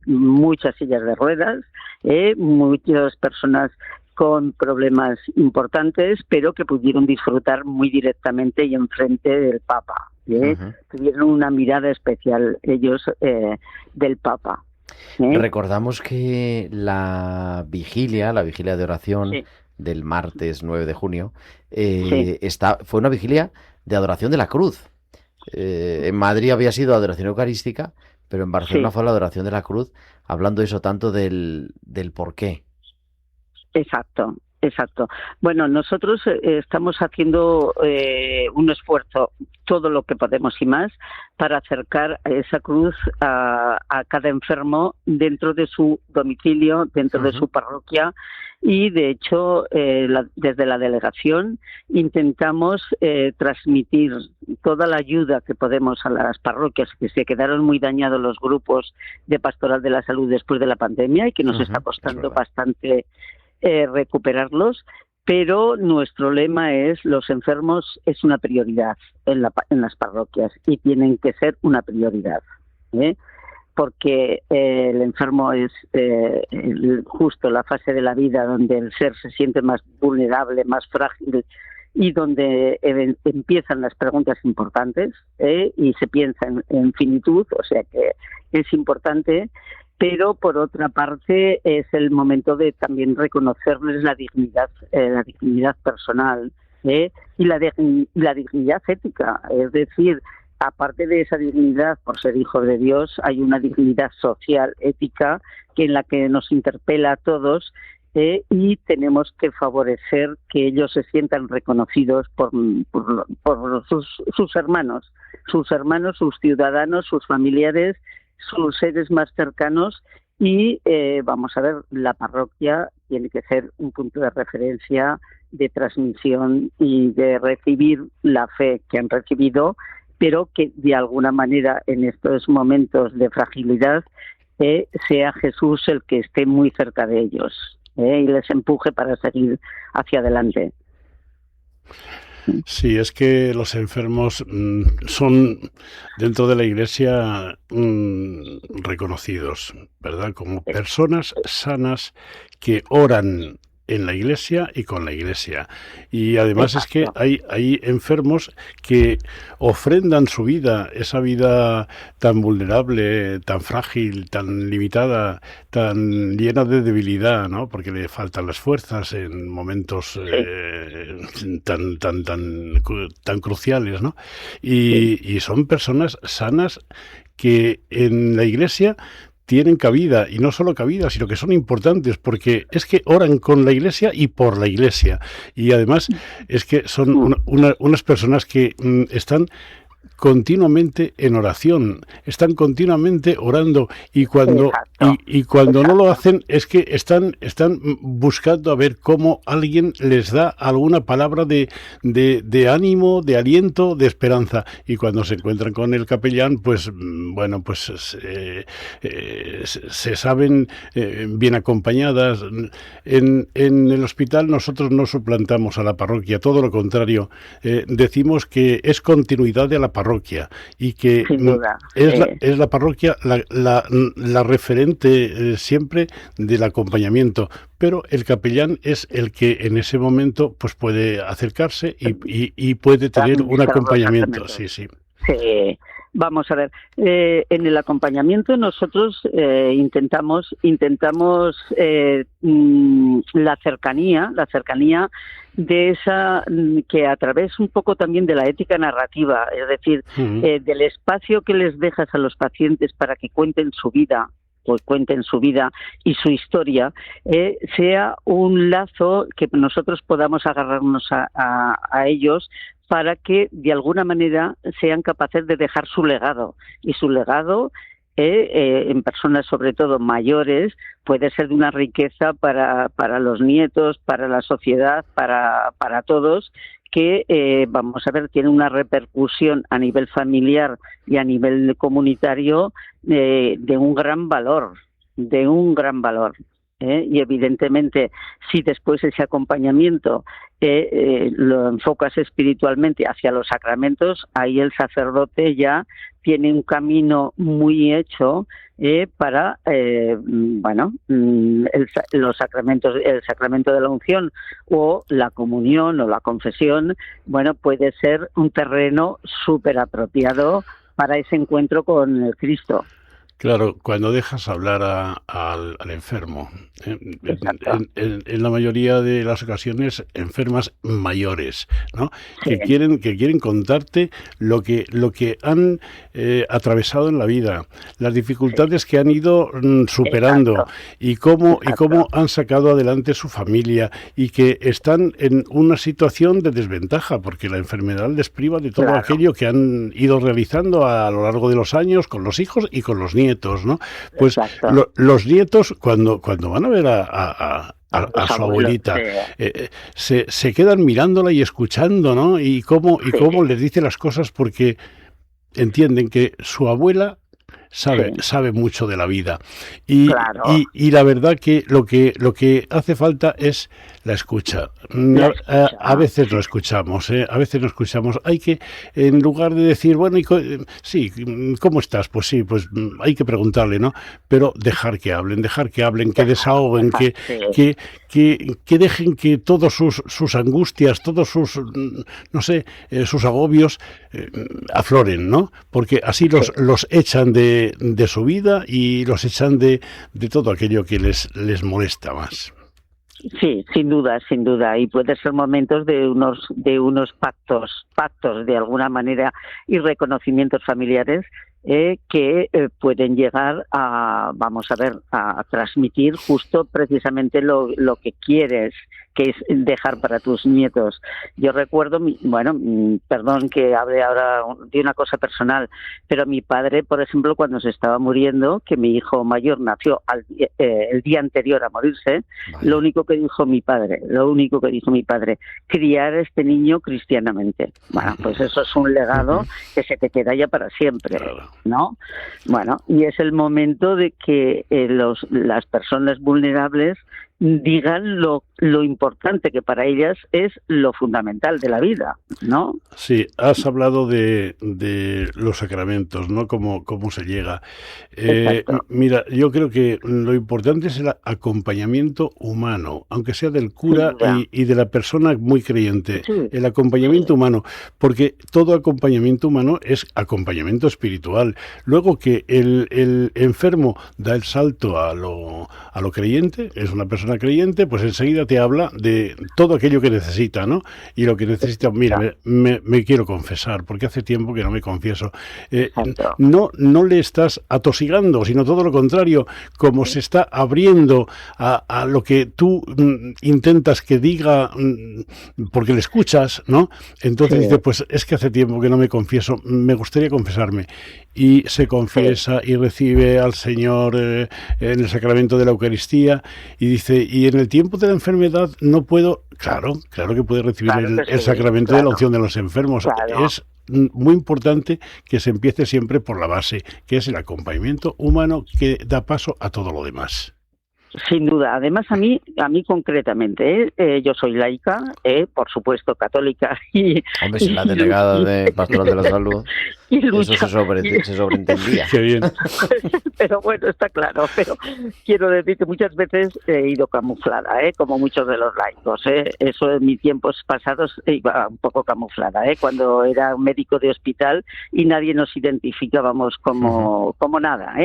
muchas sillas de ruedas, muchas personas con problemas importantes, pero que pudieron disfrutar muy directamente y enfrente del Papa. Tuvieron una mirada especial ellos del Papa. Recordamos que la vigilia de oración del martes 9 de junio fue una vigilia de adoración de la cruz. En Madrid había sido adoración eucarística, pero en Barcelona fue la adoración de la cruz, hablando eso tanto del por qué. Exacto. Bueno, nosotros estamos haciendo un esfuerzo, todo lo que podemos y más, para acercar esa cruz a cada enfermo dentro de su domicilio, dentro de su parroquia, y de hecho desde la delegación intentamos transmitir toda la ayuda que podemos a las parroquias, que se quedaron muy dañados los grupos de pastoral de la salud después de la pandemia, y que nos está costando bastante recuperarlos, pero nuestro lema es: los enfermos es una prioridad en las parroquias, y tienen que ser una prioridad, porque el enfermo es justo la fase de la vida donde el ser se siente más vulnerable, más frágil, y donde empiezan las preguntas importantes, y se piensa en finitud, o sea que es importante. Pero por otra parte es el momento de también reconocerles la dignidad personal, y la dignidad ética. Es decir, aparte de esa dignidad por ser hijos de Dios, hay una dignidad social, ética, en la que nos interpela a todos, y tenemos que favorecer que ellos se sientan reconocidos por sus hermanos, sus ciudadanos, sus familiares, sus seres más cercanos. Y vamos a ver, la parroquia tiene que ser un punto de referencia, de transmisión y de recibir la fe que han recibido, pero que de alguna manera en estos momentos de fragilidad sea Jesús el que esté muy cerca de ellos, y les empuje para seguir hacia adelante. Sí, es que los enfermos son dentro de la Iglesia reconocidos, ¿verdad? Como personas sanas que oran en la Iglesia y con la Iglesia. Y además es que hay enfermos que ofrendan su vida, esa vida tan vulnerable, tan frágil, tan limitada, tan llena de debilidad, ¿no? Porque le faltan las fuerzas en momentos tan cruciales, ¿no? Y son personas sanas que en la Iglesia tienen cabida, y no solo cabida, sino que son importantes, porque es que oran con la Iglesia y por la Iglesia, y además es que son unas personas que están continuamente en oración, están continuamente orando y cuando no lo hacen es que están buscando a ver cómo alguien les da alguna palabra de ánimo, de aliento, de esperanza, y cuando se encuentran con el capellán, pues bueno, pues se saben bien acompañadas. En el hospital nosotros no suplantamos a la parroquia, todo lo contrario, decimos que es continuidad de la parroquia y que es la parroquia la referente siempre del acompañamiento, pero el capellán es el que en ese momento pues puede acercarse y puede tener un acompañamiento. Sí. Vamos a ver, en el acompañamiento nosotros intentamos la cercanía de esa, que a través un poco también de la ética narrativa, es decir, del espacio que les dejas a los pacientes para que cuenten su vida y su historia, sea un lazo que nosotros podamos agarrarnos a ellos para que de alguna manera sean capaces de dejar su legado. Y su legado en personas sobre todo mayores puede ser de una riqueza para los nietos, para la sociedad, para todos, que vamos a ver, tiene una repercusión a nivel familiar y a nivel comunitario de un gran valor. Y evidentemente, si después ese acompañamiento lo enfocas espiritualmente hacia los sacramentos, ahí el sacerdote ya tiene un camino muy hecho para los sacramentos, el sacramento de la unción o la comunión o la confesión, bueno, puede ser un terreno súper apropiado para ese encuentro con el Cristo. Claro, cuando dejas hablar al enfermo, en la mayoría de las ocasiones enfermas mayores, ¿no? Sí. que quieren contarte lo que han atravesado en la vida, las dificultades que han ido superando y cómo han sacado adelante su familia, y que están en una situación de desventaja porque la enfermedad les priva de todo aquello que han ido realizando a lo largo de los años con los hijos y con los nietos, ¿no? Pues los nietos cuando van a ver a su abuelita, se quedan mirándola y escuchando, ¿no? Y cómo les dice las cosas, porque entienden que su abuela sabe mucho de la vida, y la verdad que lo que hace falta es la escucha. A veces lo escuchamos, a veces no escuchamos. Hay que, en lugar de decir, bueno, sí, ¿cómo estás? Pues sí, pues hay que preguntarle, ¿no? Pero dejar que hablen, que desahoguen, que dejen que todos sus angustias, todos sus, no sé, sus agobios afloren, ¿no? Porque así los echan de su vida y los echan de todo aquello que les molesta más. Sí, sin duda, y puede ser momentos de unos pactos de alguna manera y reconocimientos familiares que pueden llegar a transmitir justo precisamente lo que quieres, que es dejar para tus nietos. Yo recuerdo, perdón que hable ahora de una cosa personal, pero mi padre, por ejemplo, cuando se estaba muriendo, que mi hijo mayor nació el día anterior a morirse, lo único que dijo mi padre, criar a este niño cristianamente. Bueno, pues eso es un legado que se te queda ya para siempre, ¿no? Bueno, y es el momento de que las personas vulnerables digan lo importante que para ellas es lo fundamental de la vida, ¿no? Sí, has hablado de los sacramentos, ¿no? Cómo se llega. Mira, yo creo que lo importante es el acompañamiento humano, aunque sea del cura y de la persona muy creyente. Sí. El acompañamiento humano, porque todo acompañamiento humano es acompañamiento espiritual. Luego que el enfermo da el salto a lo creyente, es una persona persona creyente, pues enseguida te habla de todo aquello que necesita, ¿no? Y lo que necesita, mira, me quiero confesar, porque hace tiempo que no me confieso. No le estás atosigando, sino todo lo contrario, como se está abriendo a lo que tú intentas que diga, porque le escuchas, ¿no? Entonces dice, pues es que hace tiempo que no me confieso, me gustaría confesarme. Y se confiesa y recibe al Señor en el sacramento de la Eucaristía y dice, y en el tiempo de la enfermedad no puedo, claro que puede recibir el sacramento de la unción de los enfermos. Es muy importante que se empiece siempre por la base, que es el acompañamiento humano que da paso a todo lo demás. Sin duda. Además, a mí concretamente, yo soy laica, por supuesto católica. Hombre, si la delegada de Pastoral de la Salud, eso se sobreentendía. Qué bien. Pero bueno, está claro. Pero quiero decir que muchas veces he ido camuflada, como muchos de los laicos. Eso en mis tiempos pasados iba un poco camuflada, cuando era un médico de hospital y nadie nos identificábamos como nada.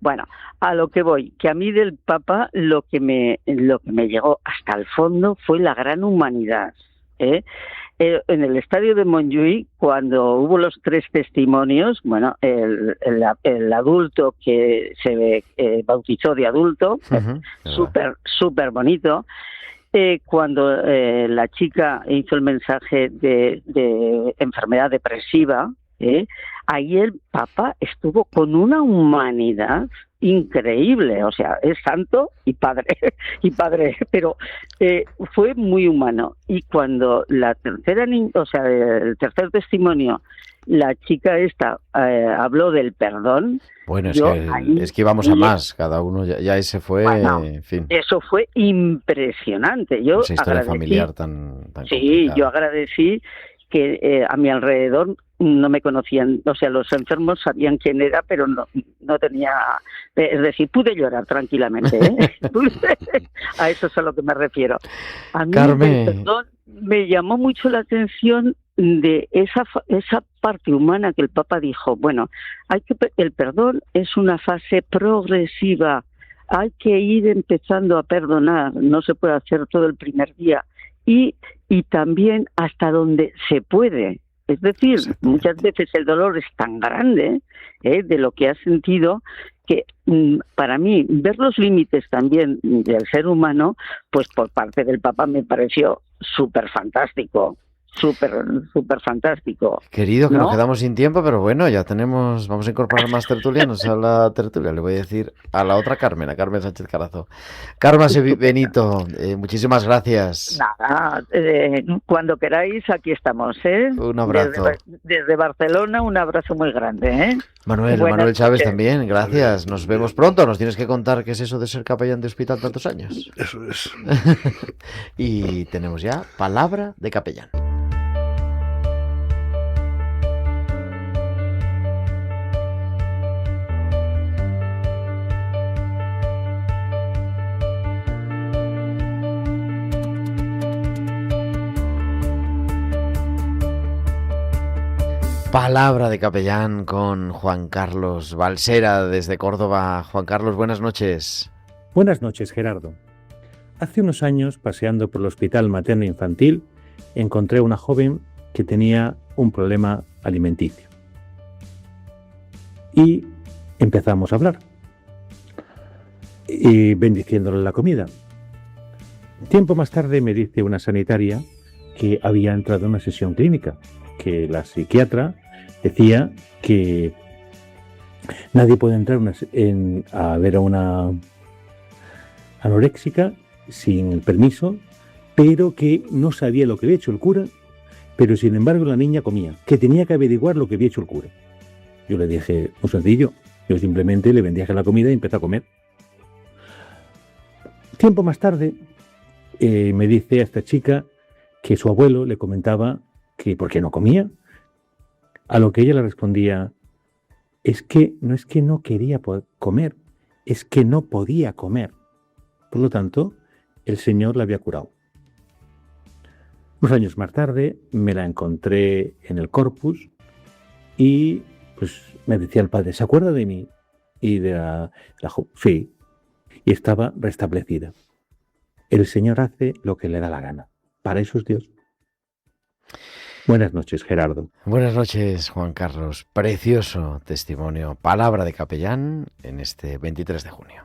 Bueno, a lo que voy, que a mí del Papa lo que me llegó hasta el fondo fue la gran humanidad. En el estadio de Montjuïc, cuando hubo los 3 testimonios, bueno, el adulto que se bautizó de adulto, súper bonito. Cuando la chica hizo el mensaje de enfermedad depresiva, ahí el Papa estuvo con una humanidad increíble, o sea, es santo y padre, pero fue muy humano. Y cuando el tercer testimonio, la chica esta habló del perdón. Bueno, es que íbamos a más, cada uno ya ese fue, en fin. Eso fue impresionante. Yo esa historia agradecí, familiar tan sí, complicada. Yo agradecí que a mi alrededor no me conocían, o sea, los enfermos sabían quién era, pero no tenía, es decir, pude llorar tranquilamente, A eso es a lo que me refiero. A mí, Carmen, perdón, me llamó mucho la atención de esa parte humana que el Papa dijo, bueno, el perdón es una fase progresiva, hay que ir empezando a perdonar, no se puede hacer todo el primer día, y también hasta donde se puede. Es decir, muchas veces el dolor es tan grande de lo que has sentido que para mí ver los límites también del ser humano, pues por parte del Papa me pareció súper fantástico. Súper fantástico. Querido, que nos quedamos sin tiempo, pero bueno, vamos a incorporar más tertulianos a la tertulia. Le voy a decir a la otra Carmen, a Carmen Sánchez Carazo. Carmen Benito, muchísimas gracias. Nada, cuando queráis, aquí estamos, Un abrazo. Desde Barcelona, un abrazo muy grande, Manuel Chávez también, gracias. Nos vemos pronto. Nos tienes que contar qué es eso de ser capellán de hospital tantos años. Eso es. Y tenemos ya palabra de capellán. Palabra de capellán con Juan Carlos Balsera desde Córdoba. Juan Carlos, buenas noches. Buenas noches, Gerardo. Hace unos años, paseando por el hospital materno-infantil, encontré a una joven que tenía un problema alimenticio. Y empezamos a hablar, y bendiciéndole la comida. Tiempo más tarde me dice una sanitaria que había entrado en una sesión clínica, que la psiquiatra decía que nadie puede entrar a ver a una anoréxica sin el permiso, pero que no sabía lo que había hecho el cura, pero sin embargo la niña comía, que tenía que averiguar lo que había hecho el cura. Yo le dije, muy sencillo, yo simplemente le bendije la comida y empecé a comer. Tiempo más tarde me dice a esta chica que su abuelo le comentaba que por qué no comía, a lo que ella le respondía, es que no quería comer, es que no podía comer. Por lo tanto, el Señor la había curado. Unos años más tarde me la encontré en el Corpus y pues me decía el padre, ¿se acuerda de mí? Y de sí, y estaba restablecida. El Señor hace lo que le da la gana. Para eso es Dios. Buenas noches, Gerardo. Buenas noches, Juan Carlos. Precioso testimonio, palabra de capellán en este 23 de junio.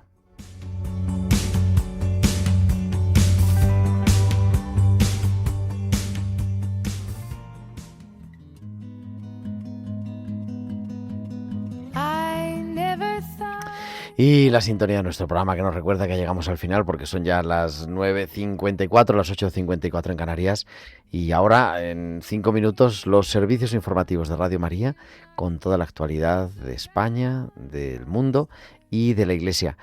Y la sintonía de nuestro programa que nos recuerda que llegamos al final porque son ya las 9:54, las 8:54 en Canarias. Y ahora, en 5 minutos, los servicios informativos de Radio María con toda la actualidad de España, del mundo y de la Iglesia.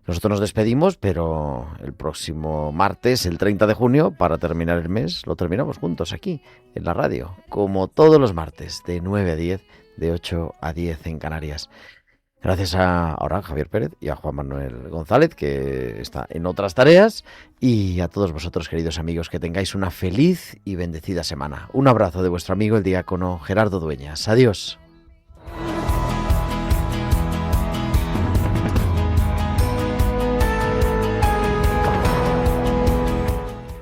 Nosotros nos despedimos, pero el próximo martes, el 30 de junio, para terminar el mes, lo terminamos juntos aquí, en la radio, como todos los martes, de 9 a 10, de 8 a 10 en Canarias. Gracias a Javier Pérez y a Juan Manuel González, que está en otras tareas, y a todos vosotros, queridos amigos, que tengáis una feliz y bendecida semana. Un abrazo de vuestro amigo el diácono Gerardo Dueñas. Adiós.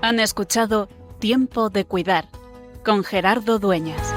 Han escuchado Tiempo de Cuidar con Gerardo Dueñas.